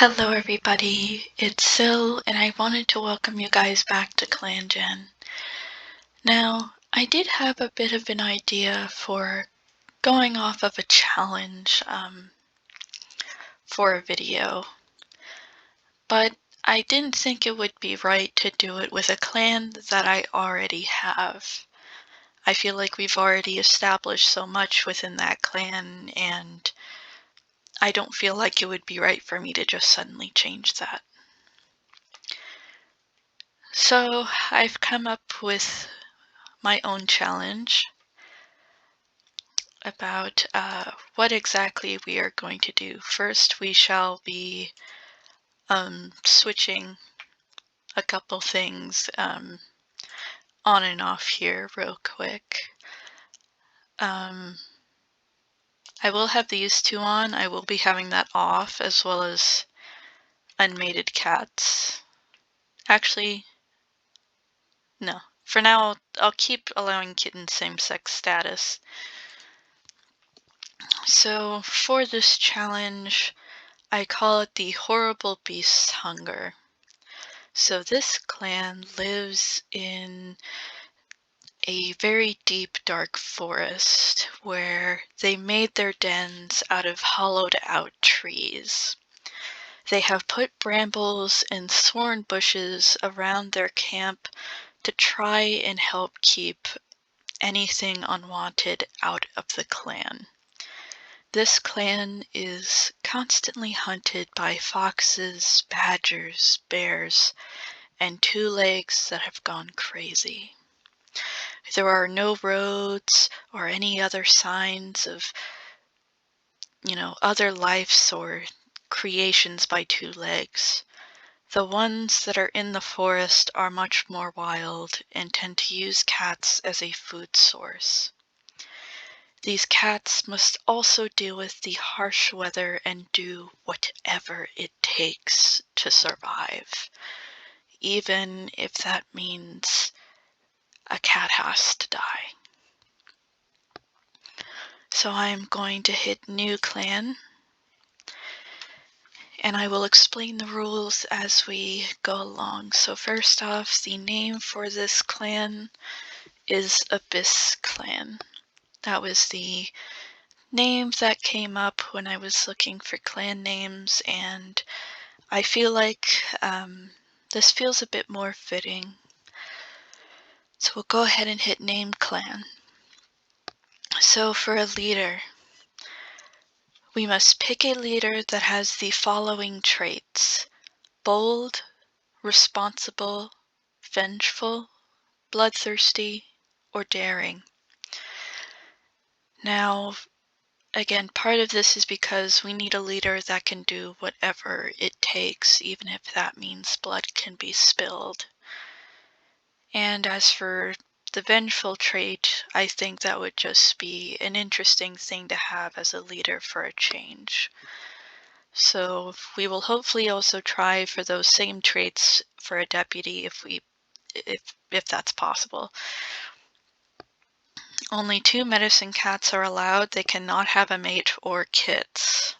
Hello everybody, it's Sil, and I wanted to welcome you guys back to Clangen. Now, I did have a bit of an idea for going off of a challenge for a video, but I didn't think it would be right to do it with a clan that I already have. I feel like we've already established so much within that clan, and I don't feel like it would be right for me to just suddenly change that. So I've come up with my own challenge about what exactly we are going to do. First, we shall be switching a couple things on and off here real quick. I will have these two on. I will be having that off, as well as unmated cats. Actually, no. For now, I'll keep allowing kittens same-sex status. So for this challenge, I call it the Horrible Beast's Hunger. So this clan lives in a very deep, dark forest where they made their dens out of hollowed out trees. They have put brambles and thorn bushes around their camp to try and help keep anything unwanted out of the clan. This clan is constantly hunted by foxes, badgers, bears, and twolegs that have gone crazy. There are no roads or any other signs of, other lives or creations by twolegs. The ones that are in the forest are much more wild and tend to use cats as a food source. These cats must also deal with the harsh weather and do whatever it takes to survive, even if that means a cat has to die. So I'm going to hit New Clan, and I will explain the rules as we go along. So first off, the name for this clan is Abyssclan. That was the name that came up when I was looking for clan names, and I feel like this feels a bit more fitting. So we'll go ahead and hit Name Clan. So for a leader, we must pick a leader that has the following traits: bold, responsible, vengeful, bloodthirsty, or daring. Now, again, part of this is because we need a leader that can do whatever it takes, even if that means blood can be spilled. And as for the vengeful trait, I think that would just be an interesting thing to have as a leader for a change. So we will hopefully also try for those same traits for a deputy if that's possible. Only 2 medicine cats are allowed. They cannot have a mate or kits.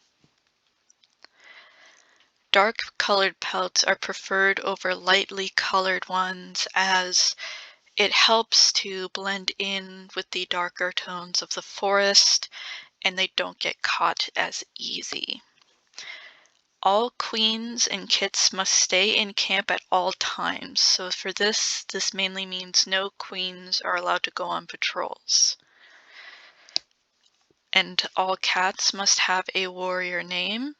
Dark colored pelts are preferred over lightly colored ones, as it helps to blend in with the darker tones of the forest, and they don't get caught as easy. All queens and kits must stay in camp at all times. So for this mainly means no queens are allowed to go on patrols. And all cats must have a warrior name.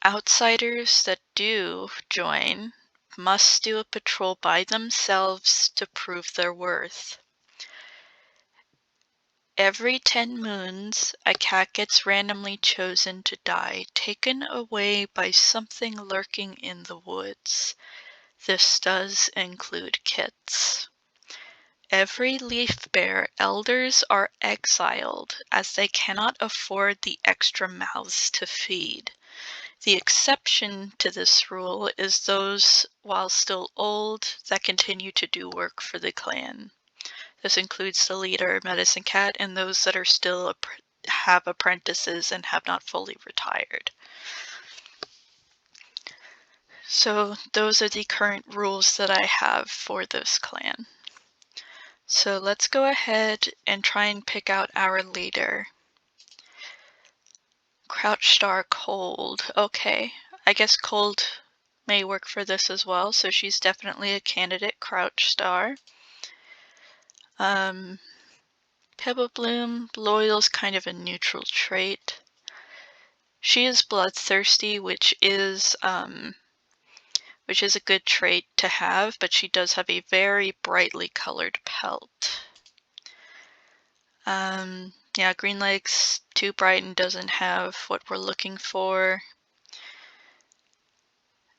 Outsiders that do join must do a patrol by themselves to prove their worth. Every 10 moons, a cat gets randomly chosen to die, taken away by something lurking in the woods. This does include kits. Every leaf bear elders are exiled, as they cannot afford the extra mouths to feed. The exception to this rule is those, while still old, that continue to do work for the clan. This includes the leader, medicine cat, and those that are still have apprentices and have not fully retired. So those are the current rules that I have for this clan. So let's go ahead and try and pick out our leader. Crouch Star Cold. Okay, I guess Cold may work for this as well, so she's definitely a candidate, Crouch Star. Pebble Bloom, Loyal's kind of a neutral trait. She is Bloodthirsty, which is a good trait to have, but she does have a very brightly colored pelt. Yeah, Green Leg's too bright and doesn't have what we're looking for.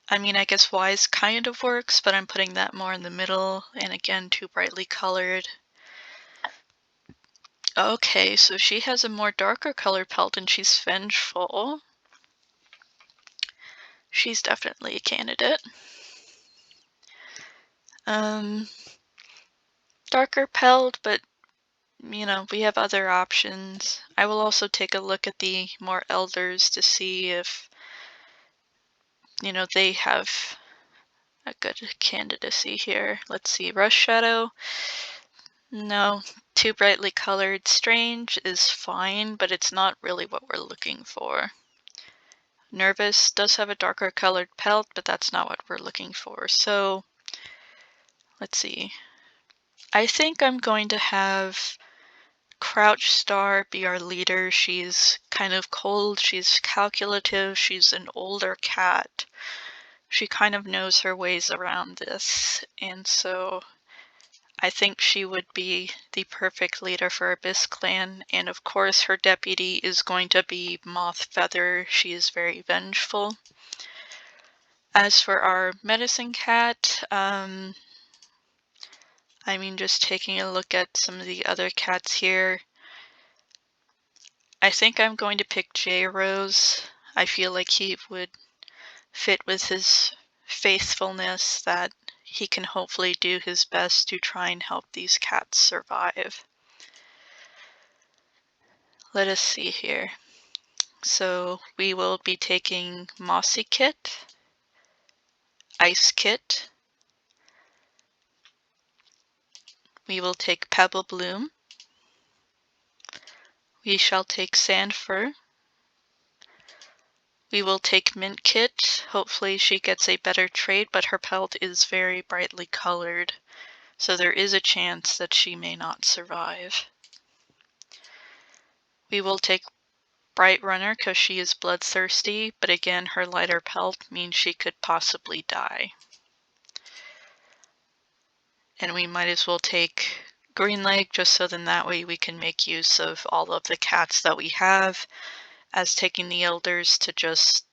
I mean, I guess Wise kind of works, but I'm putting that more in the middle, and again, too brightly colored. Okay, so she has a more darker colored pelt and she's Vengeful. She's definitely a candidate. Darker pelt, but you know, we have other options. I will also take a look at the more elders to see if, you know, they have a good candidacy here. Let's see, Rush Shadow. No, too brightly colored. Strange is fine, but it's not really what we're looking for. Nervous does have a darker colored pelt, but that's not what we're looking for. So, let's see. I think I'm going to have Crouch Star be our leader. She's kind of cold, she's calculative, she's an older cat. She kind of knows her ways around this, and so I think she would be the perfect leader for Abyssclan, and of course her deputy is going to be Moth Feather. She is very vengeful. As for our medicine cat, I mean, just taking a look at some of the other cats here, I think I'm going to pick J Rose. I feel like he would fit with his faithfulness, that he can hopefully do his best to try and help these cats survive. Let us see here. So we will be taking Mossy Kit, Ice Kit, we will take Pebble Bloom, we shall take Sandfur, we will take Mint Kit. Hopefully she gets a better trade, but her pelt is very brightly colored, so there is a chance that she may not survive. We will take Bright Runner because she is bloodthirsty, but again, her lighter pelt means she could possibly die. And we might as well take Green Leg, just so then that way we can make use of all of the cats that we have, as taking the elders to just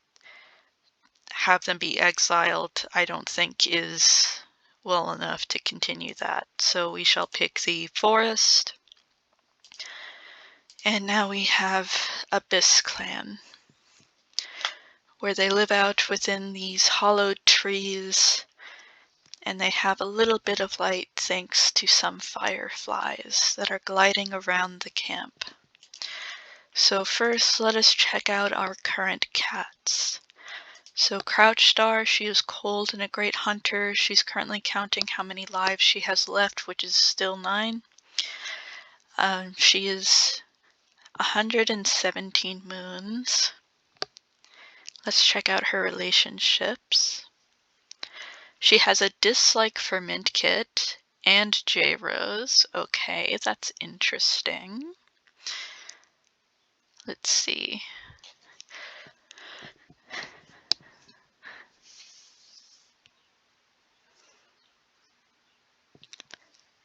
have them be exiled, I don't think is well enough to continue that. So we shall pick the forest. And now we have Abyssclan, where they live out within these hollowed trees, and they have a little bit of light thanks to some fireflies that are gliding around the camp. So first, let us check out our current cats. So Crouch Star, she is cold and a great hunter. She's currently counting how many lives she has left, which is still 9. She is 117 moons. Let's check out her relationships. She has a dislike for Mint Kit and J Rose. Okay, that's interesting. Let's see.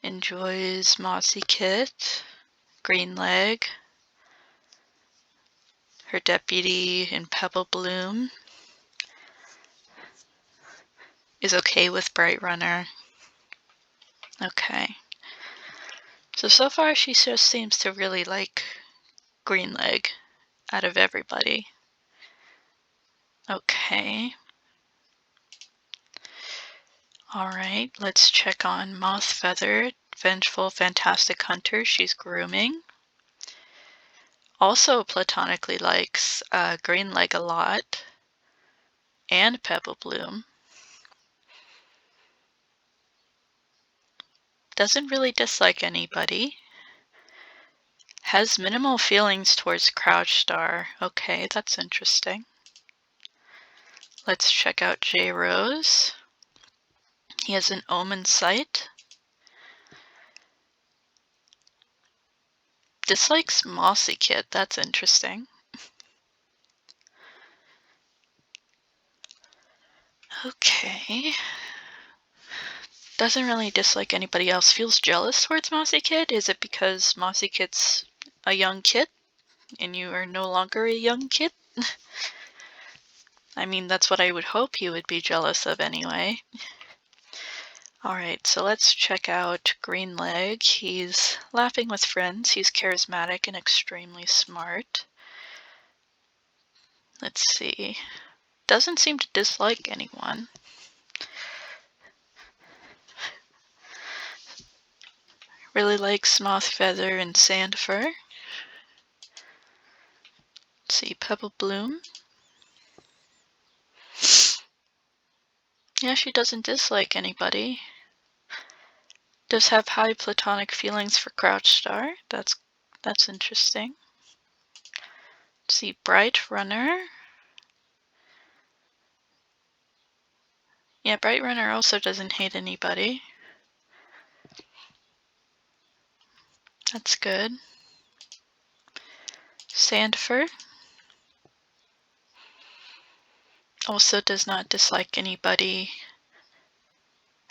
Enjoys Mossy Kit, Green Leg, her deputy in Pebble Bloom, is okay with Bright Runner. Okay. So far she just seems to really like Green Leg out of everybody. Okay. Alright, let's check on Moth Feather, Vengeful Fantastic Hunter. She's grooming. Also platonically likes Green Leg a lot, and Pebble Bloom. Doesn't really dislike anybody. Has minimal feelings towards Crouchstar. Okay, that's interesting. Let's check out J. Rose. He has an omen sight. Dislikes Mossy Kit. That's interesting. Okay. Doesn't really dislike anybody else. Feels jealous towards Mossy Kit. Is it because Mossy Kit's a young kid and you are no longer a young kid? I mean, that's what I would hope he would be jealous of anyway. Alright, so let's check out Green Leg. He's laughing with friends. He's charismatic and extremely smart. Let's see. Doesn't seem to dislike anyone. Really likes Moth Feather and Sand Fur. Let's see, Pebble Bloom. Yeah, she doesn't dislike anybody. Does have high platonic feelings for Crouchstar. That's interesting. Let's see, Bright Runner. Yeah, Bright Runner also doesn't hate anybody. That's good. Sandfur also does not dislike anybody.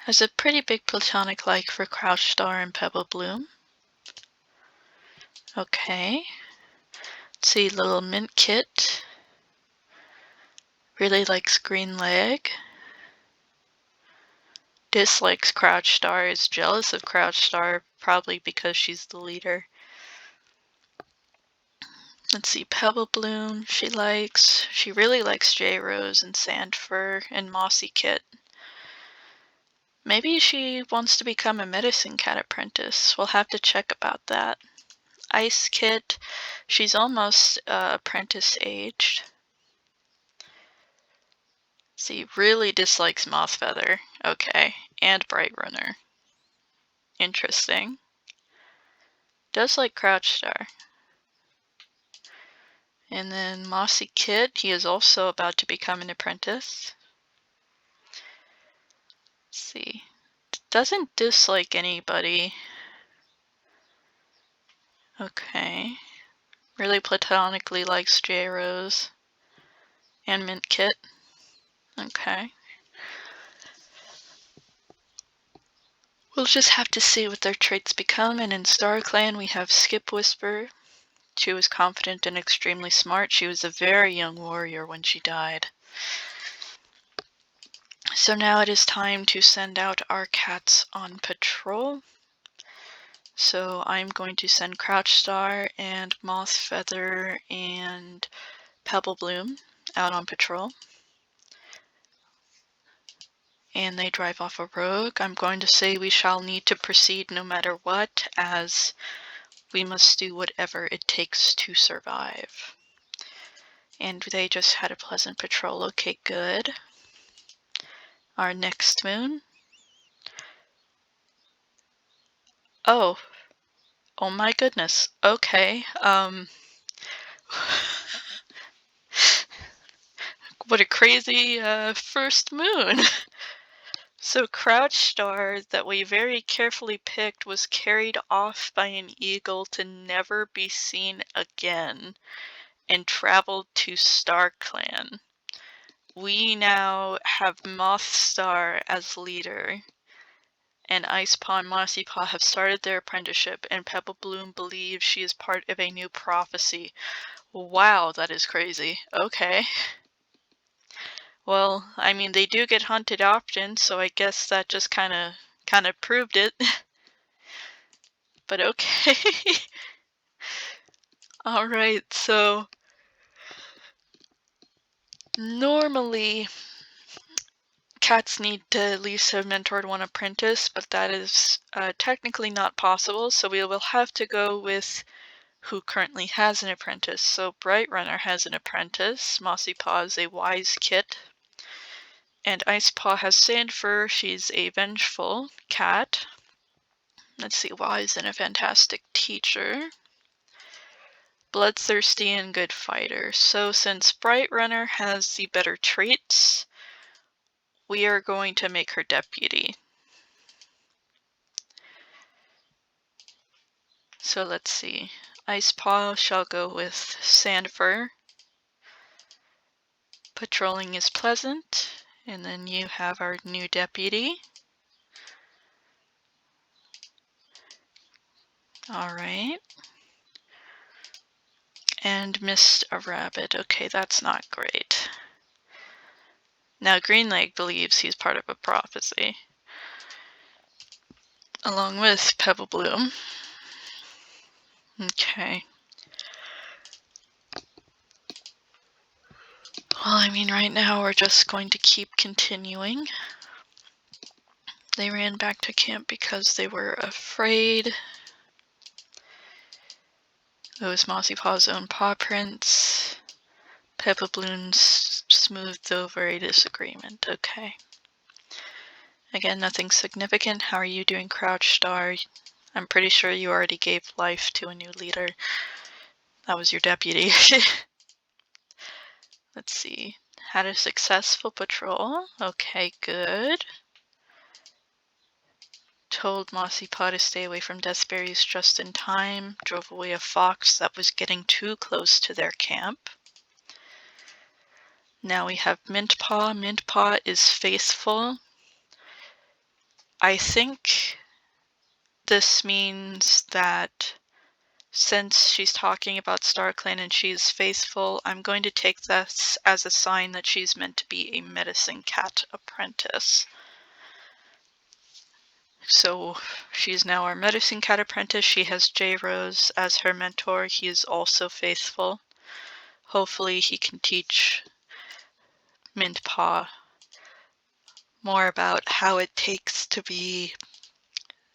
Has a pretty big platonic like for Crouchstar and Pebble Bloom. Okay. Let's see, Little Mint Kit. Really likes Green Leg. Dislikes Crouchstar, is jealous of Crouchstar, probably because she's the leader. Let's see, Pebble Bloom she likes. She really likes J. Rose and Sandfur and Mossy Kit. Maybe she wants to become a medicine cat apprentice. We'll have to check about that. Ice Kit, she's almost apprentice aged. See, really dislikes Moth Feather. Okay, and Bright Runner. Interesting. Does like Crouchstar. And then Mossy Kit, he is also about to become an apprentice. Let's see. Doesn't dislike anybody. Okay. Really platonically likes J. Rose. And Mint Kit. Okay. We'll just have to see what their traits become. And in Star Clan we have Skip Whisper. She was confident and extremely smart. She was a very young warrior when she died. So now it is time to send out our cats on patrol. So I'm going to send Crouchstar and Moth Feather and Pebble Bloom out on patrol. And they drive off a rogue. I'm going to say we shall need to proceed no matter what, as we must do whatever it takes to survive. And they just had a pleasant patrol. Okay, good. Our next moon. Oh my goodness. Okay. What a crazy first moon. So Crouchstar, that we very carefully picked, was carried off by an eagle to never be seen again and traveled to Star Clan. We now have Mothstar as leader, and Icepaw and Mossypaw have started their apprenticeship, and Pebble Bloom believes she is part of a new prophecy. Wow, that is crazy. Okay. Well, I mean, they do get hunted often, so I guess that just kind of proved it. But okay. Alright, so normally cats need to at least have mentored one apprentice, but that is technically not possible, so we will have to go with who currently has an apprentice. So Bright Runner has an apprentice, Mossypaw is a wise kit, and Icepaw has Sandfur, she's a vengeful cat. Let's see, wise and a fantastic teacher. Bloodthirsty and good fighter. So since Bright Runner has the better traits, we are going to make her deputy. So let's see. Ice Paw shall go with Sandfur. Patrolling is pleasant. And then you have our new deputy. Alright. And missed a rabbit. Okay, that's not great. Now Greenleg believes he's part of a prophecy. Along with Pebble Bloom. Okay. Well, I mean, right now we're just going to keep continuing. They ran back to camp because they were afraid. It was Mossy Paw's own paw prints. Peppa Bloom smoothed over a disagreement. Okay. Again, nothing significant. How are you doing, Crouch Star? I'm pretty sure you already gave life to a new leader. That was your deputy. Let's see. Had a successful patrol. Okay, good. Told Mossy Paw to stay away from deathberries just in time. Drove away a fox that was getting too close to their camp. Now we have Mint Paw. Mint Paw is faithful. I think this means that since she's talking about StarClan and she's faithful, I'm going to take this as a sign that she's meant to be a medicine cat apprentice. So she's now our medicine cat apprentice. She has J. Rose as her mentor. He is also faithful. Hopefully he can teach Mint Paw more about how it takes to be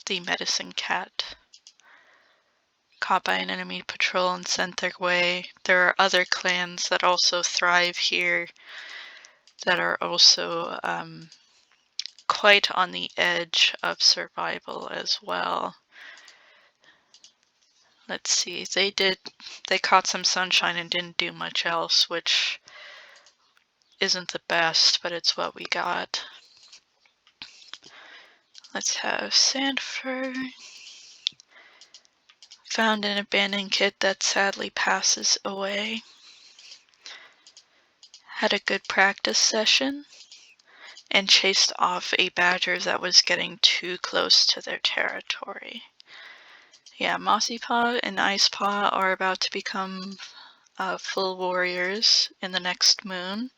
the medicine cat. Caught by an enemy patrol and sent their way. There are other clans that also thrive here that are also quite on the edge of survival as well. Let's see, they caught some sunshine and didn't do much else, which isn't the best, but it's what we got. Let's have Sandfur. Found an abandoned kit that sadly passes away. Had a good practice session and chased off a badger that was getting too close to their territory. Yeah, Mossy Paw and Ice Paw are about to become full warriors in the next moon.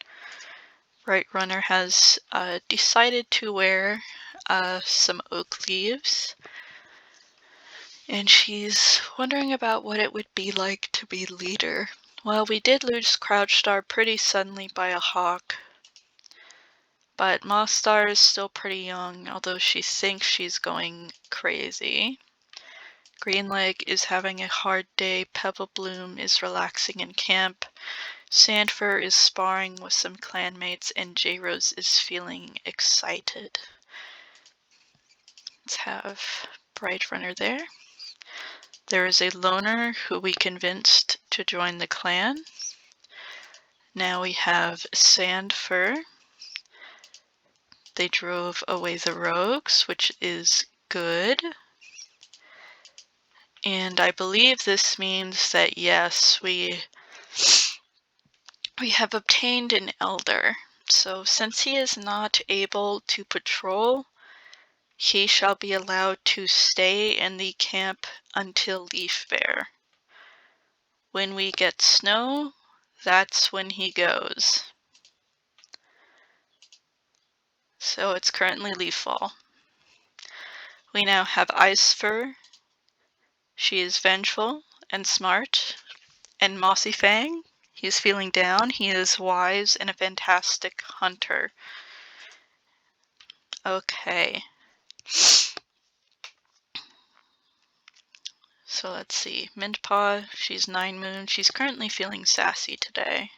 Bright Runner has decided to wear some oak leaves, and she's wondering about what it would be like to be leader. Well, we did lose Crouch Star pretty suddenly by a hawk, but Moss Star is still pretty young, although she thinks she's going crazy. Greenleg is having a hard day. Pebble Bloom is relaxing in camp. Sandfur is sparring with some clanmates, and J-Rose is feeling excited. Let's have Bright Runner there. There is a loner who we convinced to join the clan. Now we have Sandfur. They drove away the rogues, which is good. And I believe this means that yes, we have obtained an elder. So since he is not able to patrol, he shall be allowed to stay in the camp until Leaf Fair. When we get snow, that's when he goes. So it's currently leaf fall. We now have Icefur. She is vengeful and smart. And Mossy Fang, he's feeling down. He is wise and a fantastic hunter. Okay. So let's see. Mint Paw, she's 9 Moon. She's currently feeling sassy today.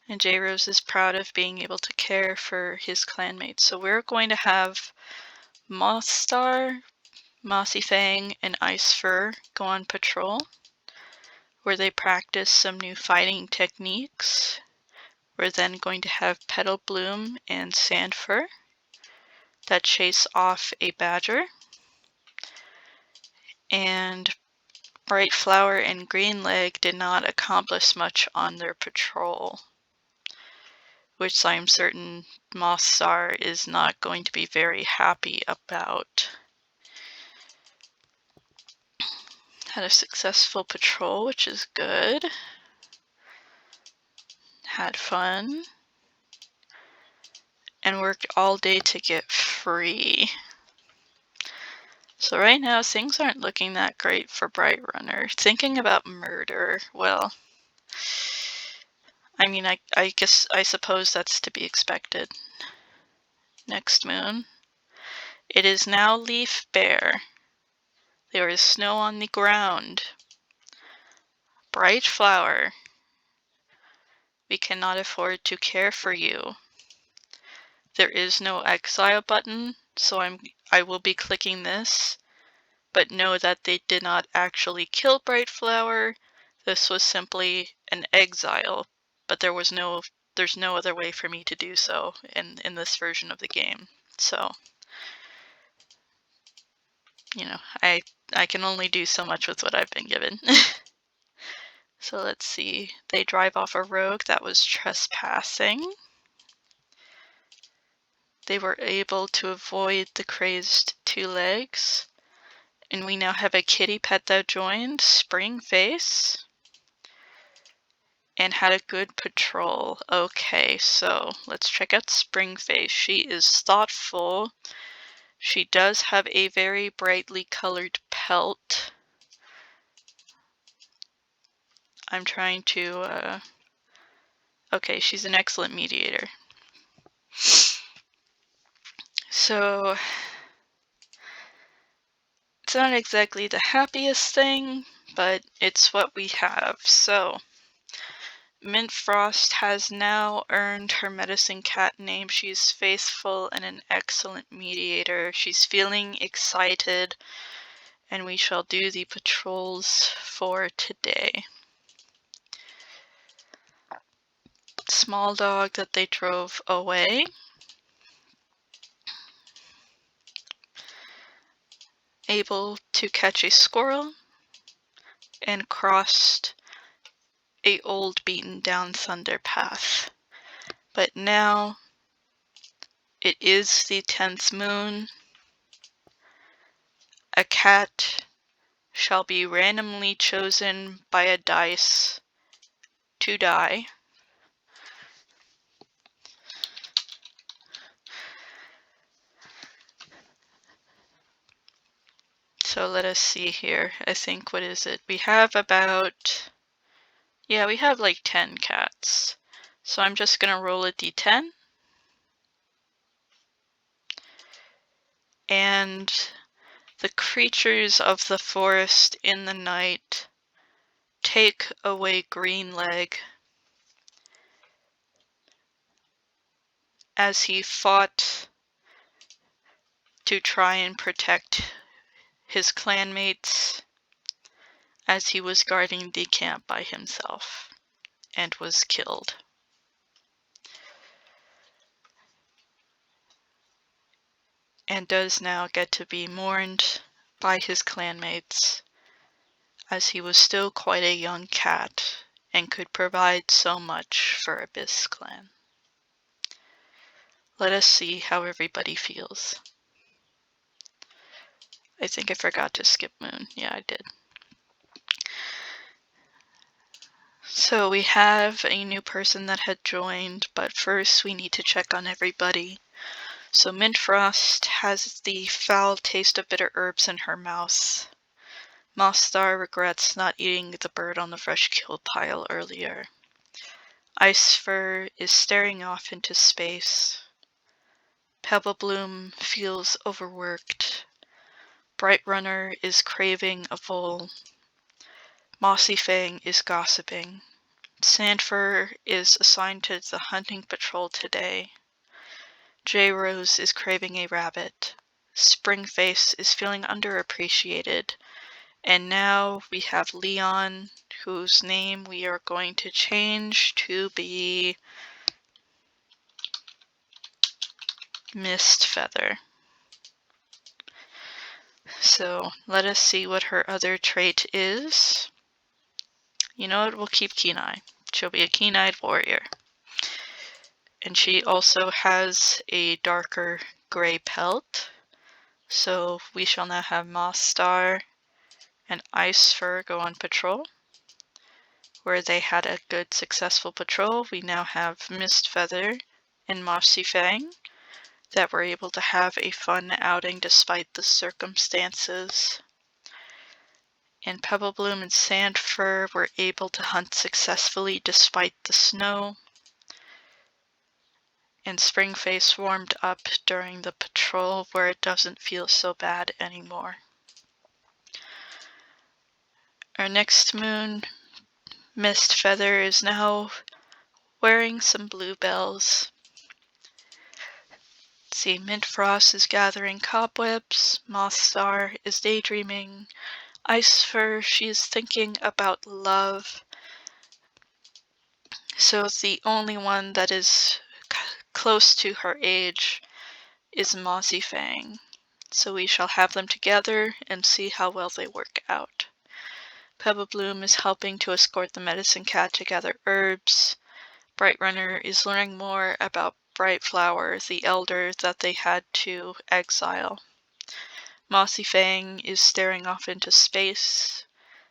And J-Rose is proud of being able to care for his clanmates. So we're going to have Moss Star, Mossy Fang and Ice Fur go on patrol, where they practice some new fighting techniques. We're then going to have Petal Bloom and Sandfur that chase off a badger. And Bright Flower and Green Leg did not accomplish much on their patrol, which I'm certain Moss Star is not going to be very happy about. Had a successful patrol, which is good. Had fun. And worked all day to get free. So right now, things aren't looking that great for Bright Runner. Thinking about murder, well, I mean, I suppose that's to be expected. Next moon. It is now leaf bare. There is snow on the ground. Bright Flower. We cannot afford to care for you. There is no exile button, so I will be clicking this, but know that they did not actually kill Bright Flower. This was simply an exile, but there's no other way for me to do so in this version of the game. So, you know, I can only do so much with what I've been given. So let's see. They drive off a rogue that was trespassing. They were able to avoid the crazed twolegs. And we now have a kitty pet that joined, Spring Face. And had a good patrol. Okay, so let's check out Spring Face. She is thoughtful. She does have a very brightly colored pelt. I'm trying to, okay, she's an excellent mediator. So, it's not exactly the happiest thing, but it's what we have. So, Mint Frost has now earned her medicine cat name. She's faithful and an excellent mediator. She's feeling excited, and we shall do the patrols for today. Small dog that they drove away. Able to catch a squirrel and crossed a old beaten down thunder path. But now it is the 10th moon. A cat shall be randomly chosen by a dice to die. So let us see here. I think, what is it? We have about, yeah, we have like 10 cats. So I'm just going to roll a d10. And the creatures of the forest in the night take away Green Leg as he fought to try and protect his clanmates as he was guarding the camp by himself and was killed. And does now get to be mourned by his clanmates as he was still quite a young cat and could provide so much for Abyssclan. Let us see how everybody feels. I think I forgot to skip Moon. Yeah, I did. So we have a new person that had joined, but first we need to check on everybody. So Mint Frost has the foul taste of bitter herbs in her mouth. Moss Star regrets not eating the bird on the fresh kill pile earlier. Ice Fur is staring off into space. Pebble Bloom feels overworked. Bright Runner is craving a vole. Mossy Fang is gossiping. Sandfur is assigned to the hunting patrol today. J Rose is craving a rabbit. Springface is feeling underappreciated. And now we have Leon, whose name we are going to change to be Mistfeather. So let us see what her other trait is. You know what? We'll keep Keen Eye. She'll be a keen-eyed warrior. And she also has a darker gray pelt. So we shall now have Moss Star and Ice Fur go on patrol. Where they had a good successful patrol, we now have Mistfeather and Mossy Fang that were able to have a fun outing despite the circumstances. And Pebblebloom and Sandfur were able to hunt successfully despite the snow. And Springface warmed up during the patrol where it doesn't feel so bad anymore. Our next moon, Mistfeather, is now wearing some bluebells. See, Mintfrost is gathering cobwebs, Mothstar is daydreaming, Icefur, she is thinking about love. So the only one that is close to her age is Mossy Fang. So we shall have them together and see how well they work out. Pebblebloom is helping to escort the medicine cat to gather herbs. Bright Runner is learning more about Bright Flower, the elder that they had to exile. Mossy Fang is staring off into space.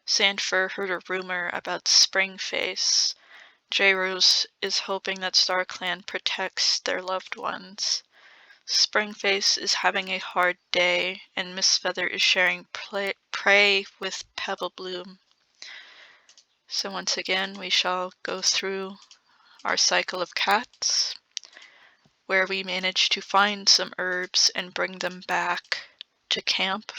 Sandfur heard a rumor about Springface. J-Rose is hoping that StarClan protects their loved ones. Springface is having a hard day, and Mistfeather is sharing prey with Pebblebloom. So once again, we shall go through our cycle of cats, where we managed to find some herbs and bring them back to camp.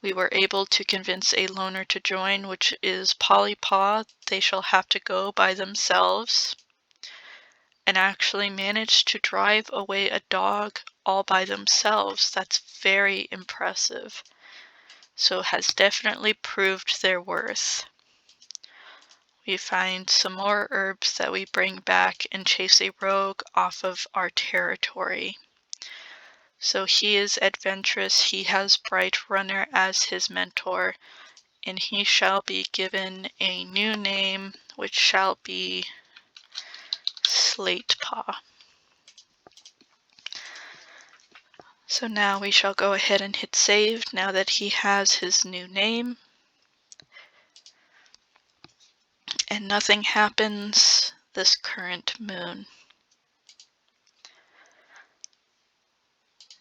We were able to convince a loner to join, which is Polypaw. They shall have to go by themselves. And actually managed to drive away a dog all by themselves. That's very impressive. So has definitely proved their worth. We find some more herbs that we bring back and chase a rogue off of our territory. So he is adventurous, he has Bright Runner as his mentor, and he shall be given a new name, which shall be Slatepaw. So now we shall go ahead and hit save now that he has his new name. And nothing happens this current moon.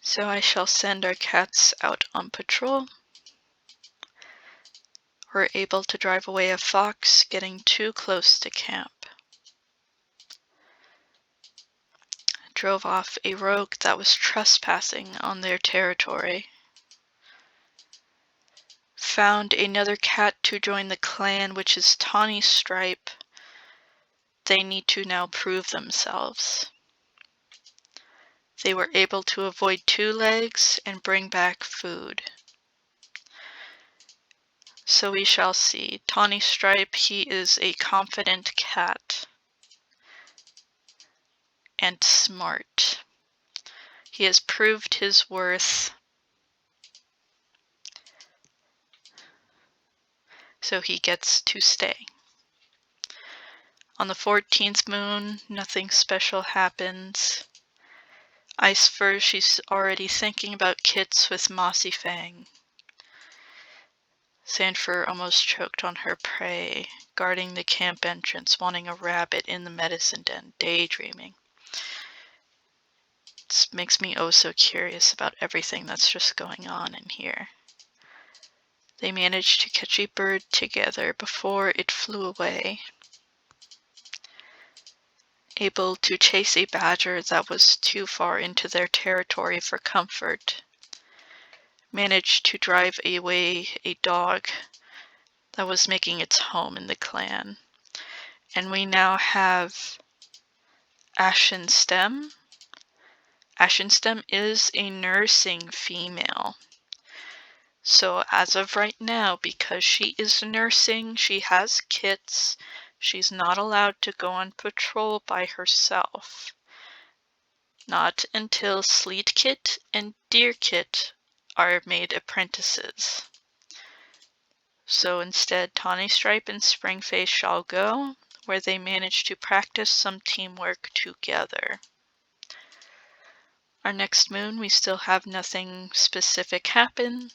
So I shall send our cats out on patrol. We're able to drive away a fox getting too close to camp. Drove off a rogue that was trespassing on their territory. Found another cat to join the clan, which is Tawny Stripe. They need to now prove themselves. They were able to avoid twolegs and bring back food. So we shall see. Tawny Stripe, he is a confident cat. And smart. He has proved his worth. So he gets to stay. On the 14th moon, nothing special happens. Icefur, she's already thinking about kits with Mossy Fang. Sandfur almost choked on her prey, guarding the camp entrance, wanting a rabbit in the medicine den, daydreaming. It makes me oh so curious about everything that's just going on in here. They managed to catch a bird together before it flew away. Able to chase a badger that was too far into their territory for comfort. Managed to drive away a dog that was making its home in the clan. And we now have Ashen Stem, Ashenstem is a nursing female. So as of right now, because she is nursing, she has kits, she's not allowed to go on patrol by herself. Not until Sleetkit and Deerkit are made apprentices. So instead, Tawny Stripe and Springface shall go, where they manage to practice some teamwork together. Our next moon, we still have nothing specific happen.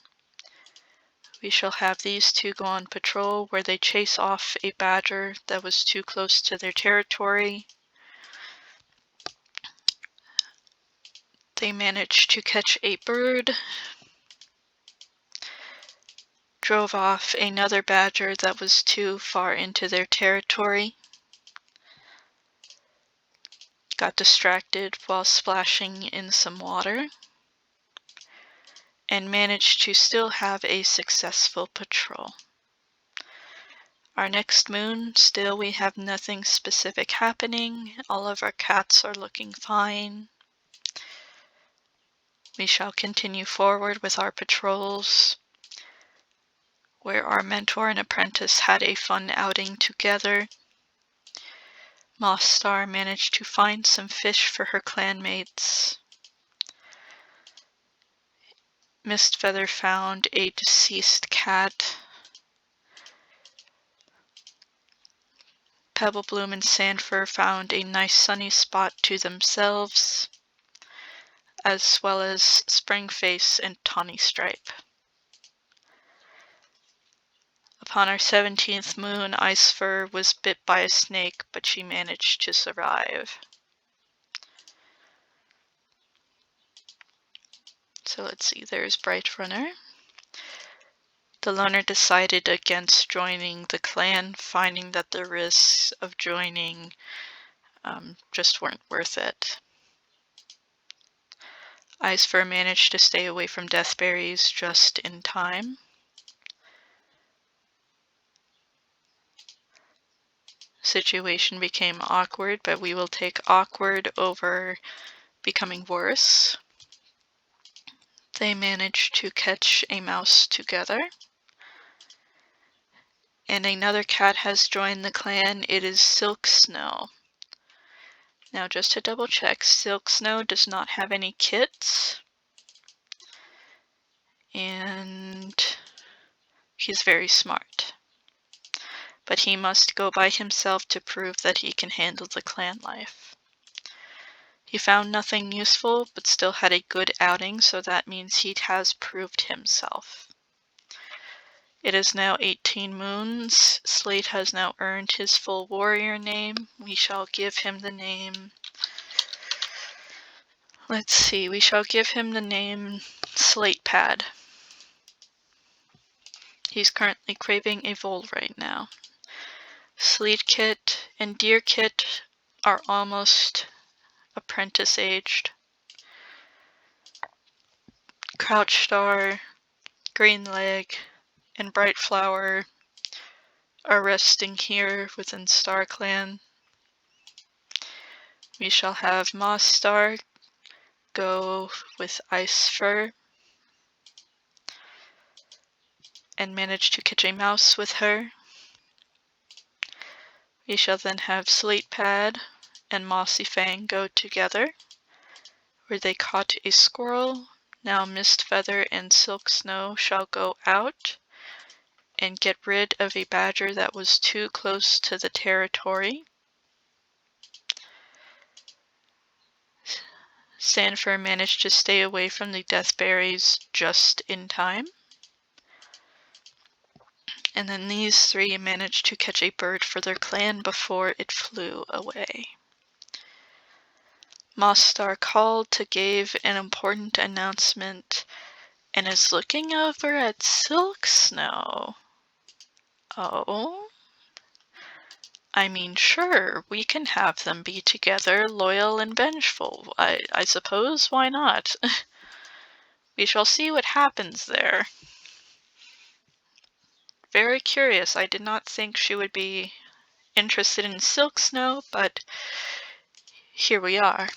We shall have these two go on patrol where they chase off a badger that was too close to their territory. They managed to catch a bird, drove off another badger that was too far into their territory, got distracted while splashing in some water, and managed to still have a successful patrol. Our next moon, still we have nothing specific happening. All of our cats are looking fine. We shall continue forward with our patrols, where our mentor and apprentice had a fun outing together. Moss Star managed to find some fish for her clanmates. Mistfeather found a deceased cat. Pebblebloom and Sandfur found a nice sunny spot to themselves, as well as Springface and Tawny Stripe. Upon our 17th moon, Icefur was bit by a snake, but she managed to survive. So let's see, there's Bright Runner. The loner decided against joining the clan, finding that the risks of joining just weren't worth it. Icefur managed to stay away from deathberries just in time. Situation became awkward, but we will take awkward over becoming worse. They managed to catch a mouse together. And another cat has joined the clan. It is Silk Snow. Now just to double check, Silk Snow does not have any kits. And he's very smart. But he must go by himself to prove that he can handle the clan life. He found nothing useful, but still had a good outing, so that means he has proved himself. It is now 18 moons. Slate has now earned his full warrior name. We shall give him the name... Let's see, we shall give him the name Slatepad. He's currently craving a vole right now. Sleetkit and Deerkit are almost apprentice aged. Crouchstar, Greenleg, and Brightflower are resting here within StarClan. We shall have Moss Star go with Icefur and manage to catch a mouse with her. We shall then have Slatepad and Mossy Fang go together, where they caught a squirrel. Now Mistfeather and Silk Snow shall go out and get rid of a badger that was too close to the territory. Sandfur managed to stay away from the deathberries just in time. And then these three managed to catch a bird for their clan before it flew away. Moss Star called to give an important announcement and is looking over at Silk Snow. Oh? I mean, sure, we can have them be together, loyal and vengeful. I suppose, why not? We shall see what happens there. Very curious. I did not think she would be interested in Silk Snow, but here we are.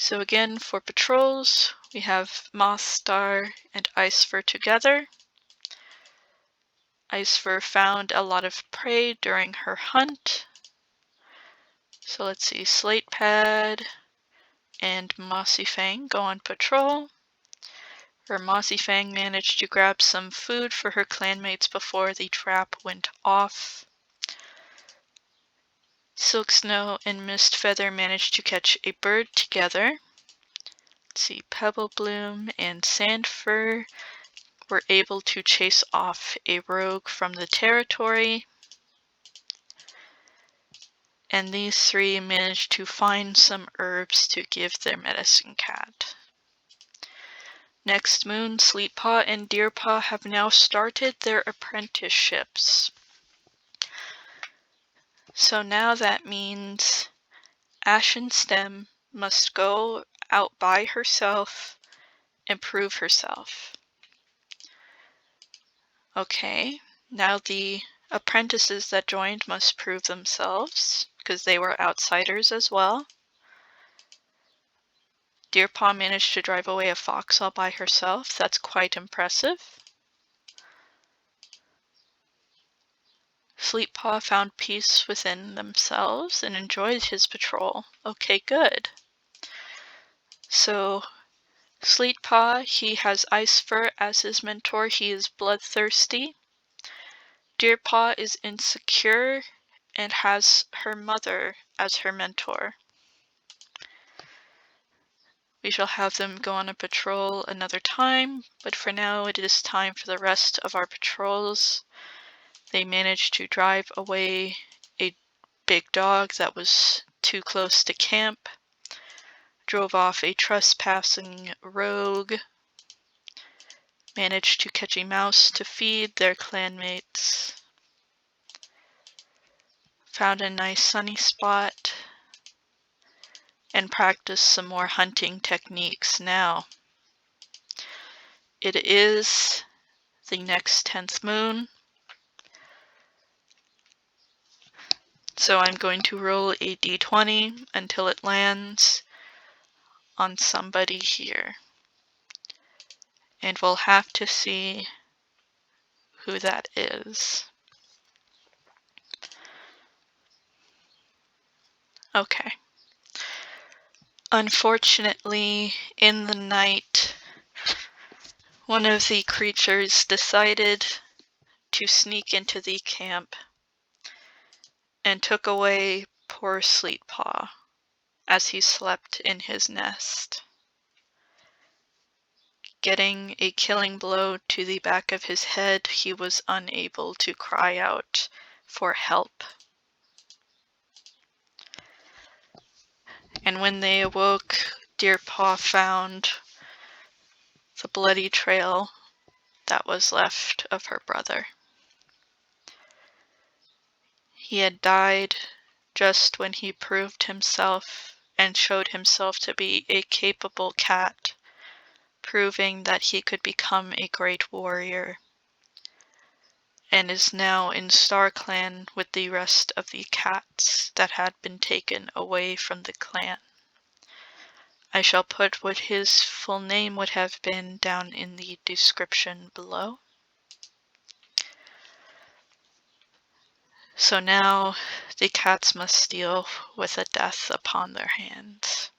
So again, for patrols, we have Moth Star and Icefur together. Icefur found a lot of prey during her hunt. So let's see, Slate Pad and Mossy Fang go on patrol. Her Mossy Fang managed to grab some food for her clanmates before the trap went off. Silk Snow and Mist Feather managed to catch a bird together. Let's see, Pebble Bloom and Sandfur were able to chase off a rogue from the territory. And these three managed to find some herbs to give their medicine cat. Next moon, Sleetpaw and Deerpaw have now started their apprenticeships. So now that means Ashen Stem must go out by herself and prove herself. Okay, now the apprentices that joined must prove themselves, because they were outsiders as well. Deerpaw managed to drive away a fox all by herself. That's quite impressive. Sleetpaw found peace within themselves and enjoyed his patrol. Okay, good. So, Sleetpaw, he has Icefur as his mentor. He is bloodthirsty. Deerpaw is insecure and has her mother as her mentor. We shall have them go on a patrol another time, but for now it is time for the rest of our patrols. They managed to drive away a big dog that was too close to camp, drove off a trespassing rogue, managed to catch a mouse to feed their clanmates, found a nice sunny spot, and practiced some more hunting techniques. Now, it is the next 10th moon, so I'm going to roll a d20 until it lands on somebody here. And we'll have to see who that is. Okay. Unfortunately, in the night, one of the creatures decided to sneak into the camp and took away poor Sleetpaw as he slept in his nest. Getting a killing blow to the back of his head, he was unable to cry out for help. And when they awoke, Deerpaw found the bloody trail that was left of her brother. He had died just when he proved himself and showed himself to be a capable cat, proving that he could become a great warrior, and is now in StarClan with the rest of the cats that had been taken away from the clan. I shall put what his full name would have been down in the description below. So now the cats must deal with a death upon their hands.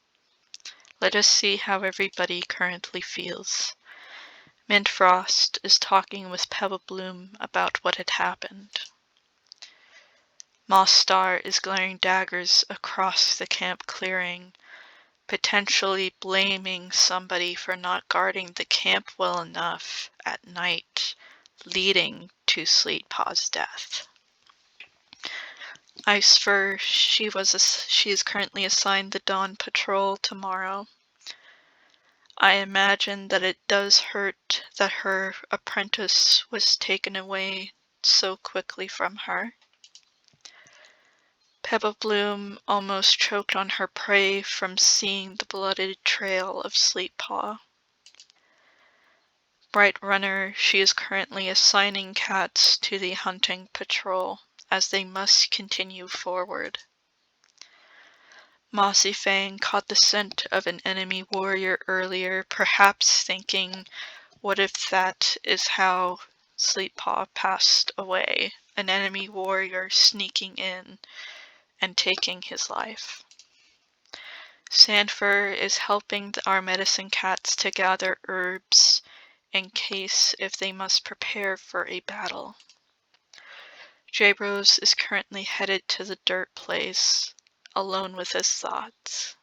Let us see how everybody currently feels. Mintfrost is talking with Pebblebloom about what had happened. Moss Star is glaring daggers across the camp clearing, potentially blaming somebody for not guarding the camp well enough at night, leading to Sleetpaw's death. Icefur, she is currently assigned the Dawn Patrol tomorrow. I imagine that it does hurt that her apprentice was taken away so quickly from her. Pebblebloom almost choked on her prey from seeing the blooded trail of Sleetpaw. Bright Runner, she is currently assigning cats to the hunting patrol, as they must continue forward. Mossy Fang caught the scent of an enemy warrior earlier, perhaps thinking, what if that is how Sleeppaw passed away? An enemy warrior sneaking in and taking his life. Sandfur is helping our medicine cats to gather herbs in case if they must prepare for a battle. J-Rose is currently headed to the dirt place, alone with his thoughts.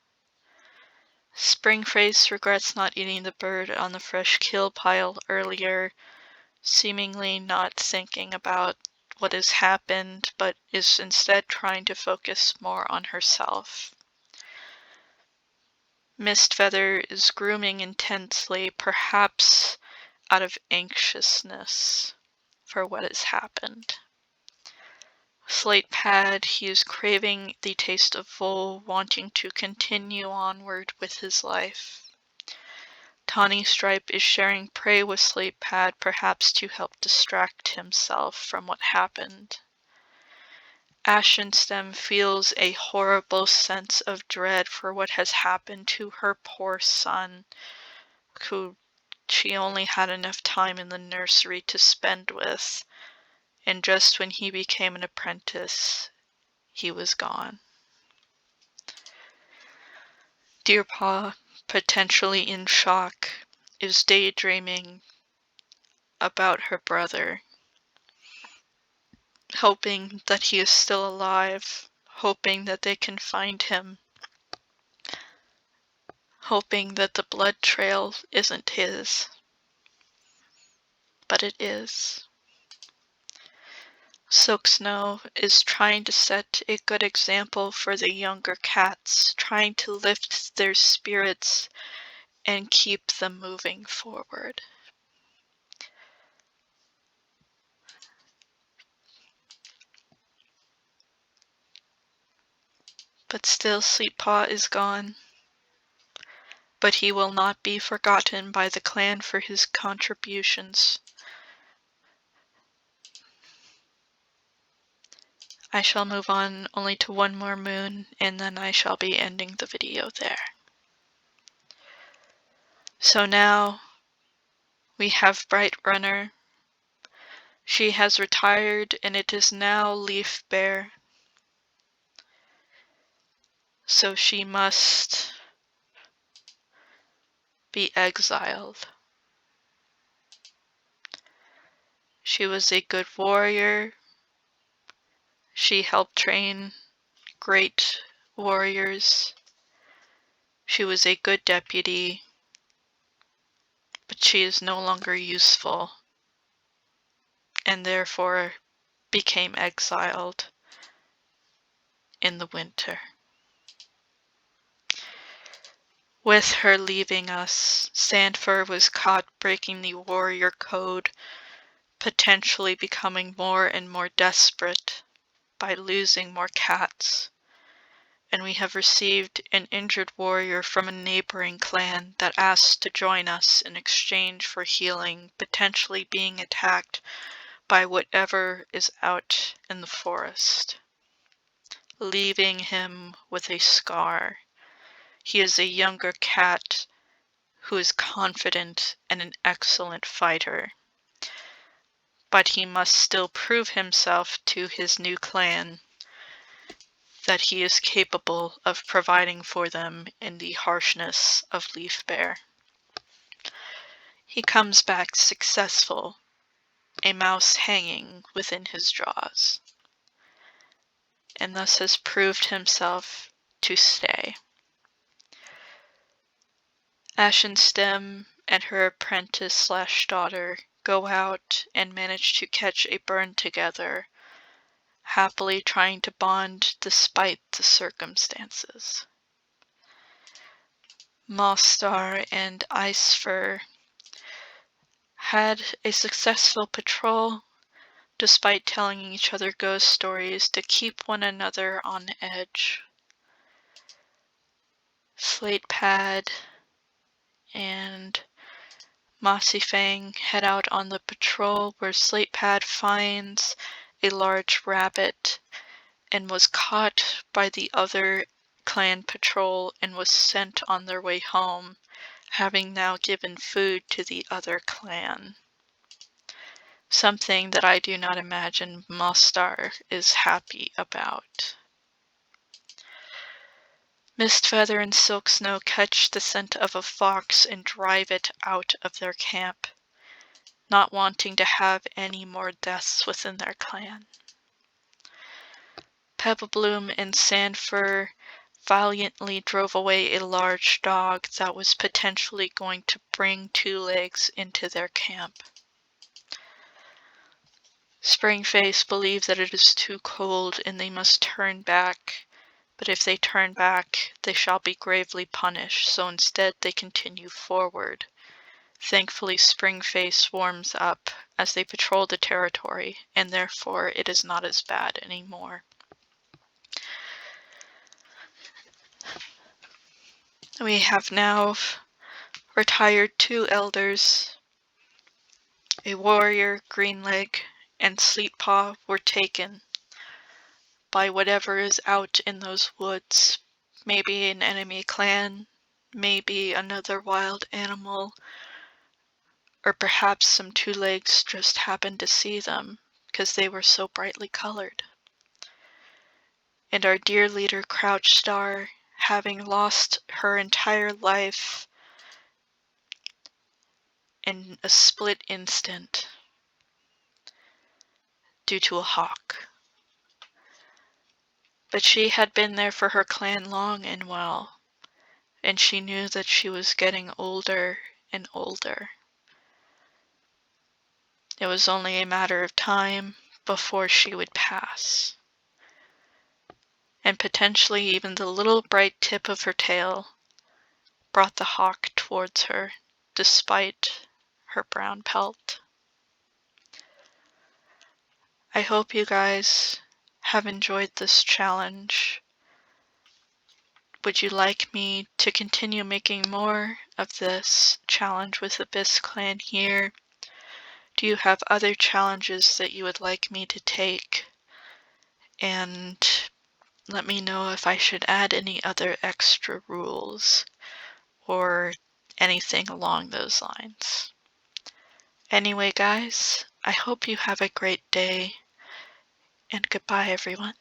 Springface regrets not eating the bird on the fresh kill pile earlier, seemingly not thinking about what has happened, but is instead trying to focus more on herself. Mistfeather is grooming intensely, perhaps out of anxiousness for what has happened. Slatepad, he is craving the taste of Vole, wanting to continue onward with his life. Tawny Stripe is sharing prey with Slatepad, perhaps to help distract himself from what happened. Ashenstem feels a horrible sense of dread for what has happened to her poor son, who she only had enough time in the nursery to spend with, and just when he became an apprentice, he was gone. Deerpaw, potentially in shock, is daydreaming about her brother, hoping that he is still alive, hoping that they can find him, hoping that the blood trail isn't his. But it is. Silk Snow is trying to set a good example for the younger cats, trying to lift their spirits and keep them moving forward. But still Sleeppaw is gone. But he will not be forgotten by the clan for his contributions. I shall move on only to one more moon, and then I shall be ending the video there. So now we have Bright Runner. She has retired, and it is now Leaf Bear. So she must be exiled. She was a good warrior. She helped train great warriors. She was a good deputy, but she is no longer useful, and therefore became exiled in the winter. With her leaving us, Sandfur was caught breaking the warrior code, potentially becoming more and more desperate by losing more cats. And we have received an injured warrior from a neighboring clan that asks to join us in exchange for healing, potentially being attacked by whatever is out in the forest, leaving him with a scar. He is a younger cat who is confident and an excellent fighter, but he must still prove himself to his new clan that he is capable of providing for them in the harshness of Leaf Bear. He comes back successful, a mouse hanging within his jaws, and thus has proved himself to stay. Ashenstem and her apprentice/daughter go out and manage to catch a burn together, happily trying to bond despite the circumstances. Mosstar and Icefur had a successful patrol, despite telling each other ghost stories to keep one another on edge. Slatepad and Mossy Fang head out on the patrol where Slatepad finds a large rabbit and was caught by the other clan patrol and was sent on their way home, having now given food to the other clan. Something that I do not imagine Mostar is happy about. Mistfeather and Silksnow catch the scent of a fox and drive it out of their camp, not wanting to have any more deaths within their clan. Pebblebloom and Sandfur valiantly drove away a large dog that was potentially going to bring Twolegs into their camp. Springface believe that it is too cold and they must turn back, but if they turn back, they shall be gravely punished, so instead they continue forward. Thankfully, Springface warms up as they patrol the territory, and therefore it is not as bad anymore. We have now retired 2 elders. A warrior, Greenleg, and Sleetpaw were taken by whatever is out in those woods. Maybe an enemy clan, maybe another wild animal, or perhaps some Twolegs just happened to see them because they were so brightly colored. And our dear leader Crouchstar, having lost her entire life in a split instant due to a hawk. But she had been there for her clan long and well, and she knew that she was getting older and older. It was only a matter of time before she would pass. And potentially even the little bright tip of her tail brought the hawk towards her, despite her brown pelt. I hope you guys have enjoyed this challenge. Would you like me to continue making more of this challenge with Abyssclan here? Do you have other challenges that you would like me to take? And let me know if I should add any other extra rules or anything along those lines. Anyway, guys, I hope you have a great day, and goodbye, everyone.